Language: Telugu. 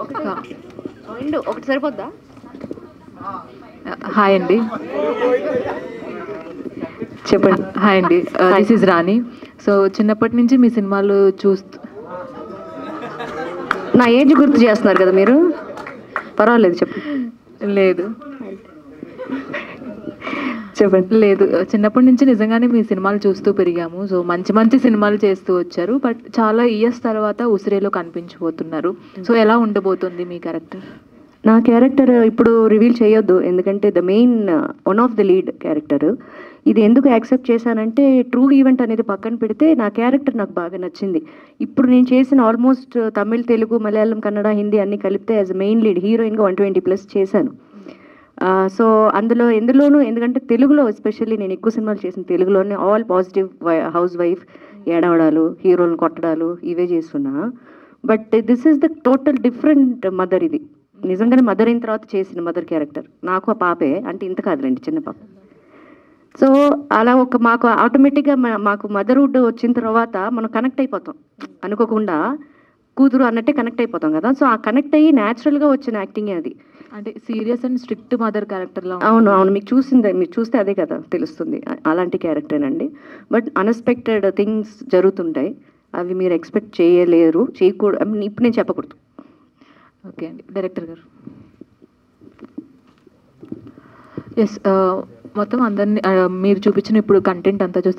ఒకటి సరిపోద్దా? హాయ్ అండి. చెప్పండి. హాయ్ అండి, దిస్ ఇస్ రాణి. సో చిన్నప్పటి నుంచి మీ సినిమాలు చూస్తూ నా ఏజ్ గుర్తు చేస్తున్నారు కదా మీరు, పర్వాలేదు చెప్పండి. లేదు చెప్పండి. లేదు చిన్నప్పటి నుంచి నిజంగానే మీ సినిమాలు చూస్తూ పెరిగాము. సో మంచి మంచి సినిమాలు చేస్తూ వచ్చారు. బట్ చాలా ఇయర్స్ తర్వాత ఉసిరేలో కనిపించబోతున్నారు. సో ఎలా ఉండబోతుంది మీ క్యారెక్టర్? నా క్యారెక్టర్ ఇప్పుడు రివీల్ చేయొద్దు, ఎందుకంటే the main one of the lead character. ఇది ఎందుకు యాక్సెప్ట్ చేశానంటే ట్రూ ఈవెంట్ అనేది పక్కన పెడితే నా క్యారెక్టర్ నాకు బాగా నచ్చింది. ఇప్పుడు నేను చేసిన ఆల్మోస్ట్ తమిళ్, తెలుగు, మలయాళం, కన్నడ, హిందీ అన్ని కలిపితే యాజ్ మెయిన్ లీడ్ హీరోయిన్గా 120+ చేశాను. సో ఎందులోనూ ఎందుకంటే తెలుగులో ఎస్పెషల్లీ నేను ఎక్కువ సినిమాలు చేసిన తెలుగులోనే ఆల్ పాజిటివ్, హౌస్ వైఫ్, ఏడవడాలు, హీరోలను కొట్టడాలు ఇవే చేస్తున్నా. But this is the total different mother. ఇది నిజంగానే మదర్ అయిన తర్వాత చేసిన మదర్ క్యారెక్టర్. నాకు ఆ పాపే, అంటే ఇంత కాదులేండి, చిన్న పాప. సో అలా మాకు ఆటోమేటిక్గా మాకు మదర్హుడ్ వచ్చిన తర్వాత మనం కనెక్ట్ అయిపోతాం, అనుకోకుండా కూతురు అన్నట్టే కనెక్ట్ అయిపోతాం కదా. సో ఆ కనెక్ట్ అయ్యి న్యాచురల్గా వచ్చిన యాక్టింగ్ అది. అంటే సీరియస్ అండ్ స్ట్రిక్ట్ మదర్ క్యారెక్టర్లో. అవును అవును, మీకు మీరు చూస్తే అదే కదా తెలుస్తుంది, అలాంటి క్యారెక్టరేనండి. బట్ అన్ఎక్స్పెక్టెడ్ థింగ్స్ జరుగుతుంటాయి, అవి మీరు ఎక్స్పెక్ట్ చేయలేరు, చేయకూడదు. ఇప్పుడు నేను చెప్పకూడదు. ఓకే అండి, డైరెక్టర్ గారు. ఎస్, మొత్తం అందరినీ మీరు చూపించిన ఇప్పుడు కంటెంట్ అంతా చూస్తే